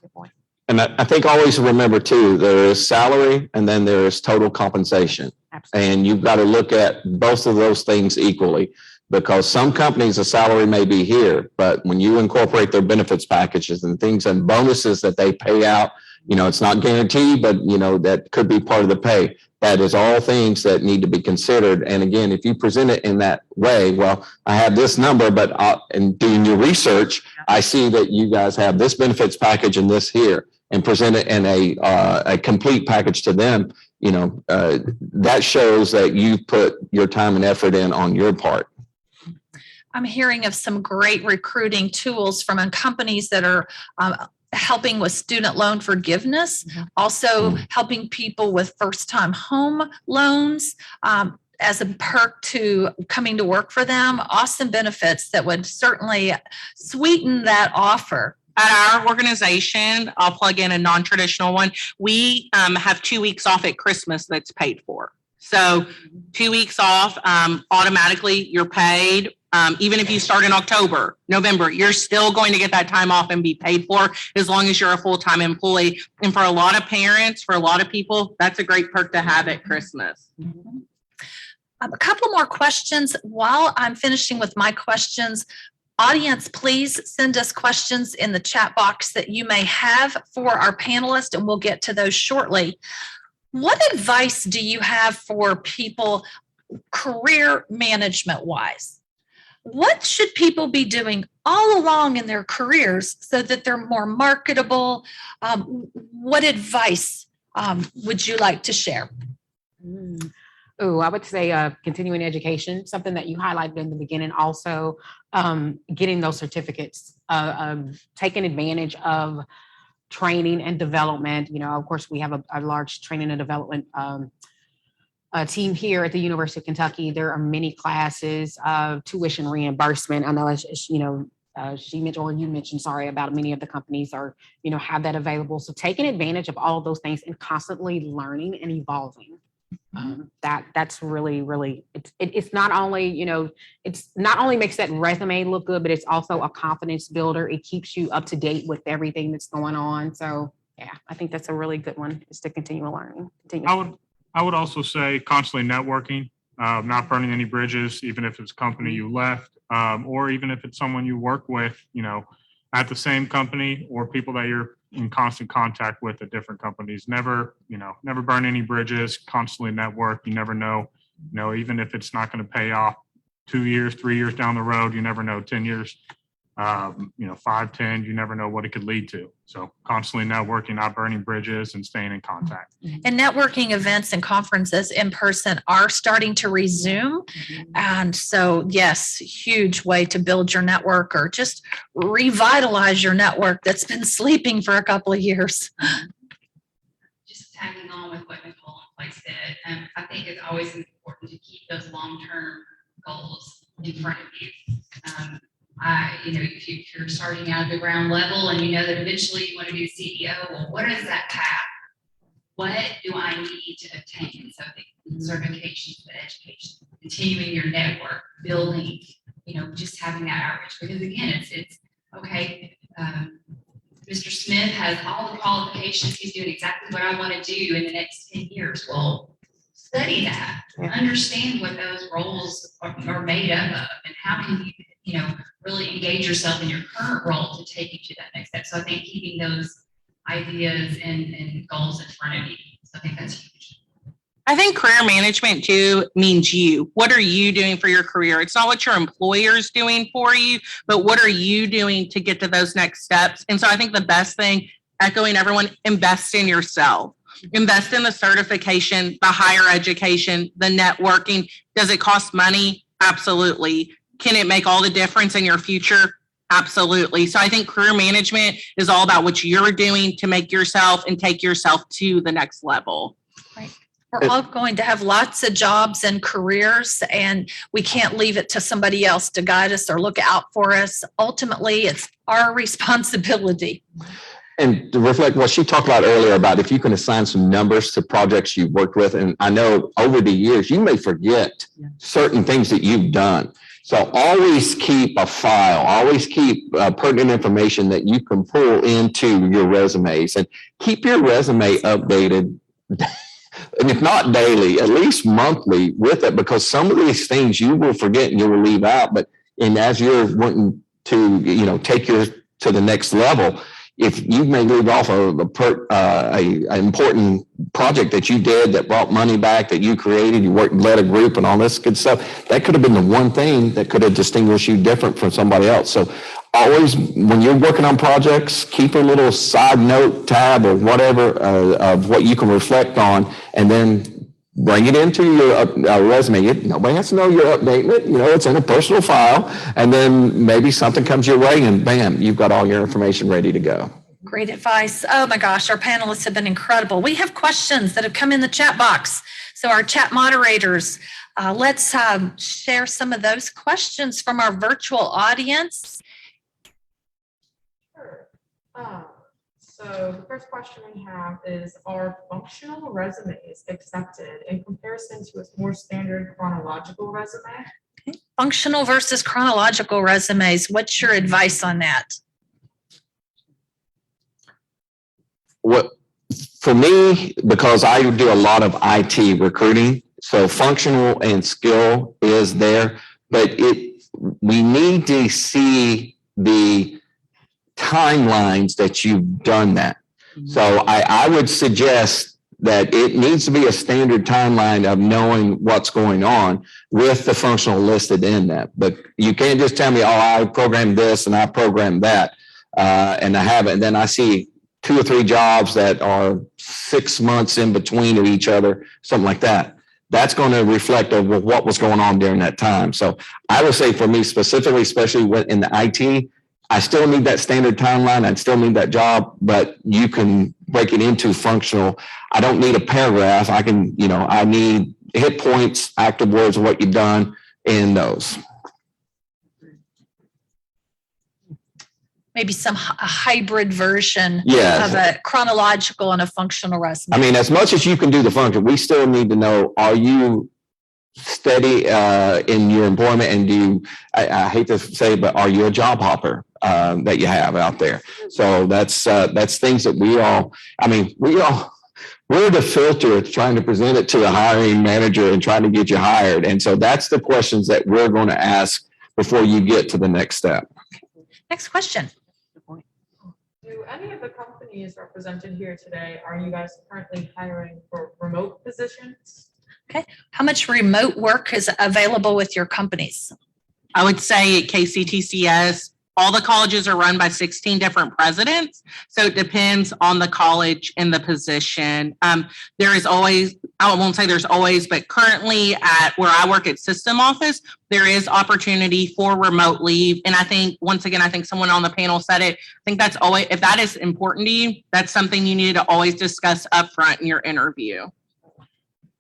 Good point. And I think always remember too, there is salary and then there is total compensation. Absolutely. And you've got to look at both of those things equally, because some companies, the salary may be here, but when you incorporate their benefits packages and things and bonuses that they pay out, it's not guaranteed, but that could be part of the pay. That is all things that need to be considered. And again, if you present it in that way, well, I have this number, but in doing your research, I see that you guys have this benefits package and this here, and present it in a complete package to them, that shows that you put your time and effort in on your part. I'm hearing of some great recruiting tools from companies that are helping with student loan forgiveness, also helping people with first-time home loans as a perk to coming to work for them. Awesome benefits that would certainly sweeten that offer. At our organization, I'll plug in a non-traditional one. We have 2 weeks off at Christmas that's paid for. So 2 weeks off, automatically you're paid. Even if you start in October, November, you're still going to get that time off and be paid for as long as you're a full-time employee. And for a lot of parents, for a lot of people, that's a great perk to have at Christmas. A couple more questions while I'm finishing with my questions. Audience, please send us questions in the chat box that you may have for our panelists, and we'll get to those shortly. What advice do you have for people career management wise? What should people be doing all along in their careers so that they're more marketable? What advice would you like to share? Oh, I would say continuing education, something that you highlighted in the beginning. Also, getting those certificates, taking advantage of training and development. Of course, we have a large training and development team here at the University of Kentucky. There are many classes, tuition reimbursement. I know, she mentioned, or you mentioned, sorry, about many of the companies are, have that available. So taking advantage of all of those things and constantly learning and evolving. That's really, really, it's not only, it's not only makes that resume look good, but it's also a confidence builder. It keeps you up to date with everything that's going on. So yeah, I think that's a really good one, is to continue learning. I would also say constantly networking. not burning any bridges, even if it's a company you left, or even if it's someone you work with, at the same company or people that you're in constant contact with at different companies. Never burn any bridges, constantly network. You never know, even if it's not going to pay off 2 years, 3 years down the road, you never know, 10 years, 5, 10, you never know what it could lead to. So constantly networking, not burning bridges, and staying in contact. And networking events and conferences in person are starting to resume. And so, yes, huge way to build your network or just revitalize your network that's been sleeping for a couple of years. Just tagging on with what Nicole and Clay said, I think it's always important to keep those long-term goals in front of you. If you're starting out at the ground level and you know that eventually you want to be CEO, well, what is that path? What do I need to obtain? So the certifications, the education, continuing your network, building, just having that outreach. Because again, it's okay. Mr. Smith has all the qualifications. He's doing exactly what I want to do in the next 10 years. Well, study that, understand what those roles are made up of, and how can you, really engage yourself in your current role to take you to that next step. So I think keeping those ideas and goals in front of you. So I think that's huge. I think career management too means you. What are you doing for your career? It's not what your employer's doing for you, but what are you doing to get to those next steps? And so I think the best thing, echoing everyone, invest in yourself. Invest in the certification, the higher education, the networking. Does it cost money? Absolutely. Can it make all the difference in your future? Absolutely. So I think career management is all about what you're doing to make yourself and take yourself to the next level. Right. We're all going to have lots of jobs and careers, and we can't leave it to somebody else to guide us or look out for us. Ultimately, it's our responsibility. And to reflect what she talked about earlier about if you can assign some numbers to projects you've worked with, and I know over the years, you may forget certain things that you've done. So always keep a file, always keep pertinent information that you can pull into your resumes, and keep your resume updated. And if not daily, at least monthly with it, because some of these things you will forget and you will leave out. And as you're wanting to, take yours to the next level, if you may leave off an important project that you did that brought money back, that you created, you worked and led a group and all this good stuff, that could have been the one thing that could have distinguished you different from somebody else. So always, when you're working on projects, keep a little side note tab or whatever of what you can reflect on, and then bring it into your resume. Nobody has to know you're updating it. It's in a personal file, and then maybe something comes your way and bam, you've got all your information ready to go. Great advice. Oh my gosh, our panelists have been incredible. We have questions that have come in the chat box. So our chat moderators, let's share some of those questions from our virtual audience. Sure. So the first question we have is, are functional resumes accepted in comparison to a more standard chronological resume? Functional versus chronological resumes. What's your advice on that? What for me, because I do a lot of IT recruiting, so functional and skill is there, but we need to see the timelines that you've done that. So I would suggest that it needs to be a standard timeline of knowing what's going on with the functional listed in that. But you can't just tell me, oh, I programmed this and I programmed that, and I haven't. And then I see 2 or 3 jobs that are 6 months in between of each other, something like that. That's going to reflect over what was going on during that time. So I would say for me specifically, especially in the IT, I still need that standard timeline. I still need that job, but you can break it into functional. I don't need a paragraph. I can, I need hit points, active words of what you've done in those. Maybe a hybrid version Yes. of a chronological and a functional resume. I mean, as much as you can do the function, we still need to know, are you steady in your employment, and I hate to say, but are you a job hopper that you have out there? So that's things that we all we're the filter trying to present it to the hiring manager and trying to get you hired. And so that's the questions that we're going to ask before you get to the next step. Next question. Do any of the companies represented here today, are you guys currently hiring for remote positions? How much remote work is available with your companies? I would say at KCTCS, all the colleges are run by 16 different presidents. So it depends on the college and the position. There is always, I won't say there's always, but currently at where I work at System Office, there is opportunity for remote leave. And I think, once again, I think someone on the panel said it. I think that's always, if that is important to you, that's something you need to always discuss upfront in your interview.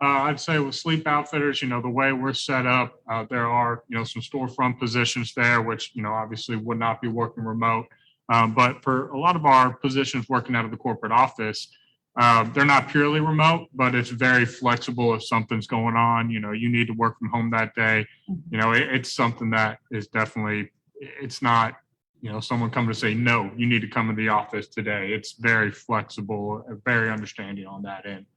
I'd say with Sleep Outfitters, the way we're set up, there are, some storefront positions there, which, obviously would not be working remote. But for a lot of our positions working out of the corporate office, they're not purely remote, but it's very flexible if something's going on, you need to work from home that day. It's something that is definitely, it's not, someone coming to say, no, you need to come in the office today. It's very flexible, very understanding on that end.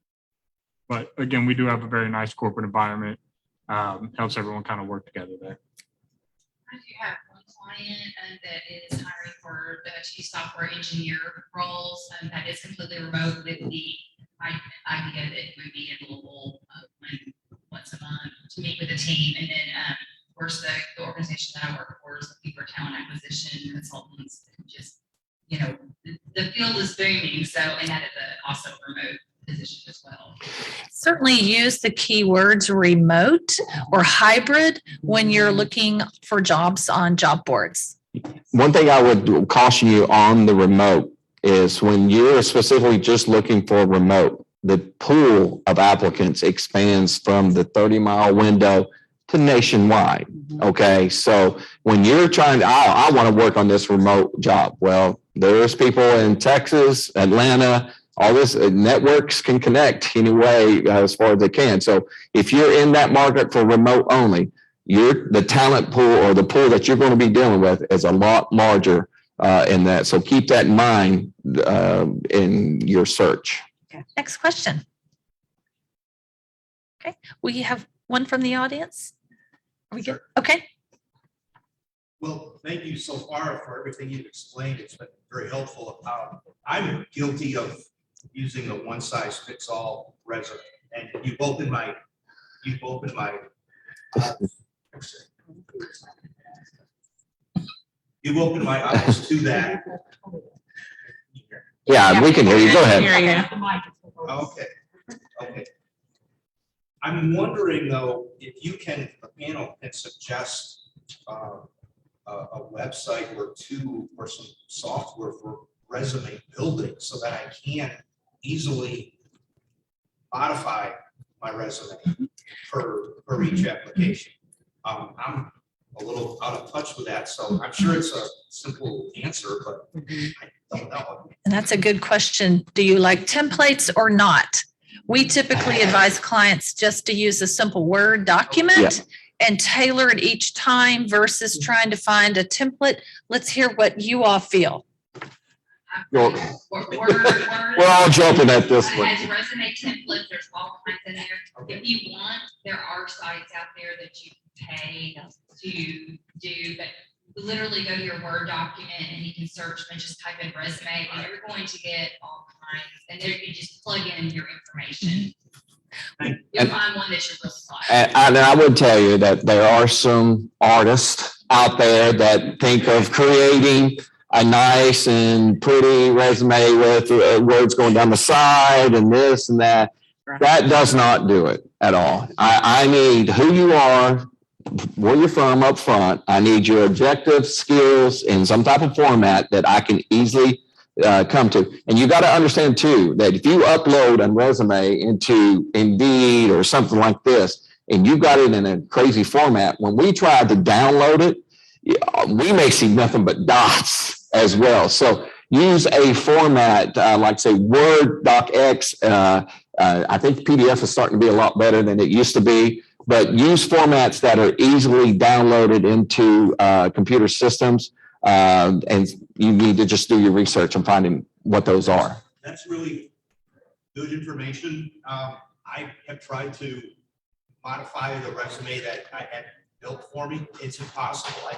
But again, we do have a very nice corporate environment. Helps everyone kind of work together there. I do have one client that is hiring for the chief software engineer roles, and that is completely remote with the idea that it would be in Louisville once a month to meet with the team. And then, of course, the organization that I work for is looking for talent acquisition consultants. Just, the field is booming, so, and that is also remote position as well. Certainly use the keywords remote or hybrid when you're looking for jobs on job boards. One thing I would caution you on the remote is when you're specifically just looking for remote, the pool of applicants expands from the 30-mile window to nationwide. Okay. So when you're trying to, I want to work on this remote job. Well, there's people in Texas, Atlanta, all this networks can connect anyway as far as they can. So if you're in that market for remote only, the talent pool or the pool that you're going to be dealing with is a lot larger in that. So keep that in mind in your search. Okay. Next question. Okay, we have one from the audience. Are we good? Okay. Well, thank you so far for everything you've explained. It's been very helpful. I'm guilty of using a one-size-fits-all resume, and you've opened my eyes to that. Yeah, we can hear you. Go ahead. Okay. I'm wondering though, if the panel can suggest a website or two or some software for resume building so that I can easily modify my resume for each application. I'm a little out of touch with that, so I'm sure it's a simple answer, but I don't know. And that's a good question. Do you like templates or not? We typically advise clients just to use a simple Word document and tailor it each time versus trying to find a template. Let's hear what you all feel. We're all jumping at this one. As resume templates, there's all kinds in there. If you want, there are sites out there that you can pay to do, but literally go to your Word document and you can search and just type in resume and you're going to get all kinds. And there you just plug in your information. You'll find one that you're really like. And I would tell you that there are some artists out there that think of creating a nice and pretty resume with words going down the side and this and that. That does not do it at all. I need who you are, where you're from up front. I need your objective skills in some type of format that I can easily come to. And you got to understand too, that if you upload a resume into Indeed or something like this, and you got it in a crazy format, when we try to download it, we may see nothing but dots as well. So use a format like say Word, DocX. I think PDF is starting to be a lot better than it used to be, but use formats that are easily downloaded into computer systems. And you need to just do your research and finding what those are. That's really good information. I have tried to modify the resume that I had built for me. It's impossible.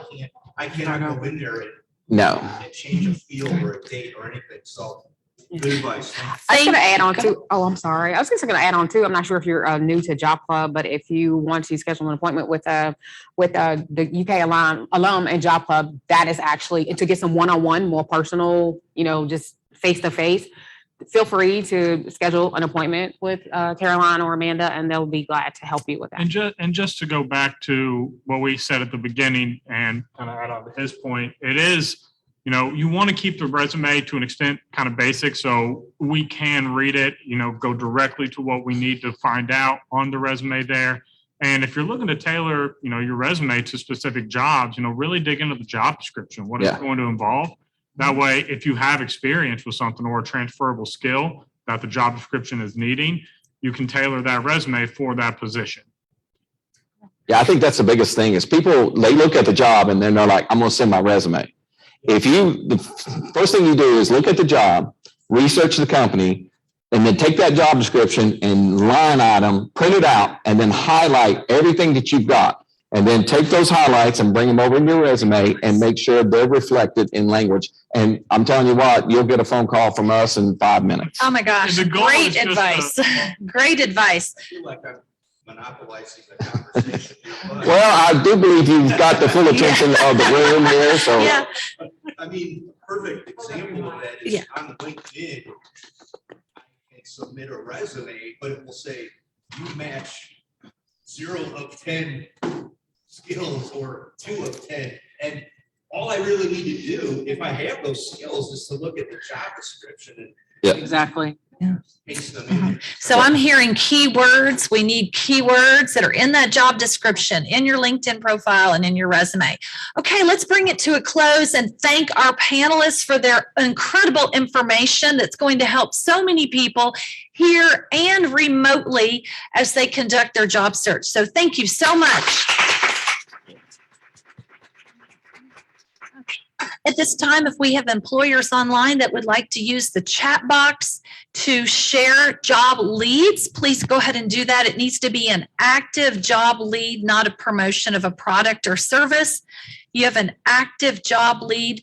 I cannot go in there No. and change a field or a date or anything. So good advice. I was going to add on to, oh, I'm sorry. I was just going to add on too. I'm not sure if you're new to Job Club, but if you want to schedule an appointment with the UK alum and Job Club, that is actually to get some one-on-one, more personal, just face-to-face. Feel free to schedule an appointment with Caroline or Amanda, and they'll be glad to help you with that. And just to go back to what we said at the beginning and kind of add on to his point, it is, you want to keep the resume to an extent kind of basic so we can read it, go directly to what we need to find out on the resume there. And if you're looking to tailor, your resume to specific jobs, really dig into the job description, what it's going to involve. That way, if you have experience with something or a transferable skill that the job description is needing, you can tailor that resume for that position. Yeah, I think that's the biggest thing is people, they look at the job and then they're like, I'm going to send my resume. The first thing you do is look at the job, research the company, and then take that job description and line item, print it out, and then highlight everything that you've got. And then take those highlights and bring them over in your resume and make sure they're reflected in language. And I'm telling you what, you'll get a phone call from us in 5 minutes. Oh my gosh, And the goal great is just advice. Great advice. I feel like I'm monopolizing the conversation here, but Well, I do believe you've got the full attention of the room here, so. Yeah, I mean, perfect example of that is on LinkedIn. I can submit a resume, but it will say you match 0 of 10 skills or 2 of 10. And all I really need to do, if I have those skills, is to look at the job description and Exactly. paste them in. so I'm hearing keywords. We need keywords that are in that job description, in your LinkedIn profile and in your resume. Okay, let's bring it to a close and thank our panelists for their incredible information that's going to help so many people here and remotely as they conduct their job search. So thank you so much. At this time, if we have employers online that would like to use the chat box to share job leads, please go ahead and do that. It needs to be an active job lead, not a promotion of a product or service. You have an active job lead.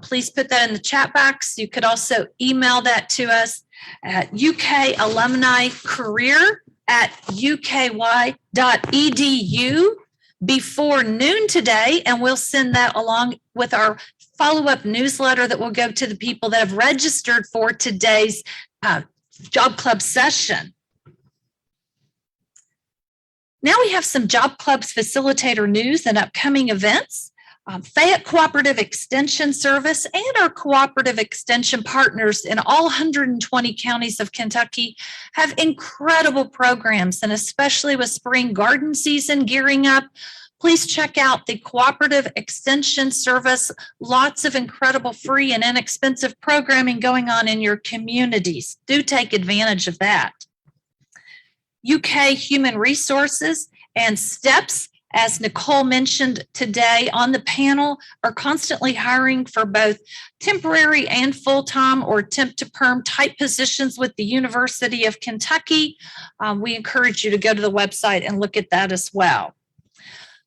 Please put that in the chat box. You could also email that to us at ukalumnicareer@uky.edu before noon today, and we'll send that along with our follow-up newsletter that will go to the people that have registered for today's Job Club session. Now we have some Job Club's facilitator news and upcoming events. Fayette Cooperative Extension Service and our cooperative extension partners in all 120 counties of Kentucky have incredible programs, and especially with spring garden season gearing up, please check out the Cooperative Extension Service. Lots of incredible free and inexpensive programming going on in your communities. Do take advantage of that. UK Human Resources and STEPS, as Nicole mentioned today on the panel, are constantly hiring for both temporary and full-time or temp to perm type positions with the University of Kentucky. We encourage you to go to the website and look at that as well.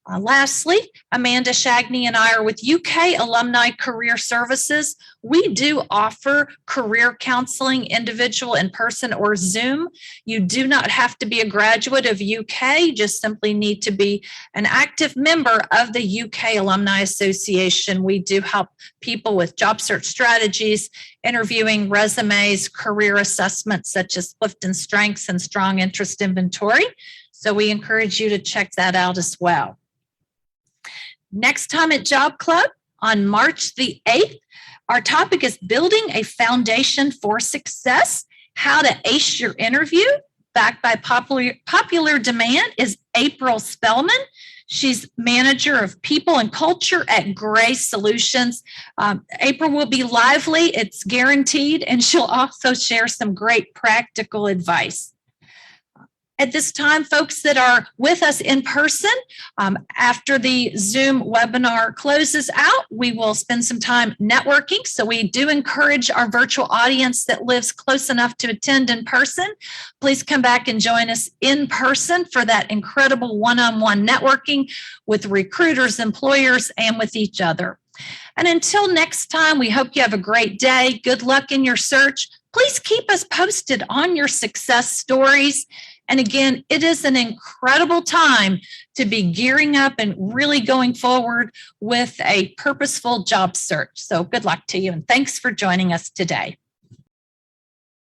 Lastly, Amanda Shagney and I are with UK Alumni Career Services. We do offer career counseling, individual, in person, or Zoom. You do not have to be a graduate of UK, just simply need to be an active member of the UK Alumni Association. We do help people with job search strategies, interviewing, resumes, career assessments such as Clifton Strengths and Strong Interest Inventory. So we encourage you to check that out as well. Next time at Job Club on March the 8th, our topic is building a foundation for success, how to ace your interview. Backed by popular demand is April Spellman. She's manager of people and culture at Gray Solutions. April will be lively, it's guaranteed, and she'll also share some great practical advice. At this time, folks that are with us in person, after the Zoom webinar closes out, we will spend some time networking. So we do encourage our virtual audience that lives close enough to attend in person. Please come back and join us in person for that incredible one-on-one networking with recruiters, employers, and with each other. And until next time, we hope you have a great day. Good luck in your search. Please keep us posted on your success stories. And again, it is an incredible time to be gearing up and really going forward with a purposeful job search. So good luck to you, and thanks for joining us today.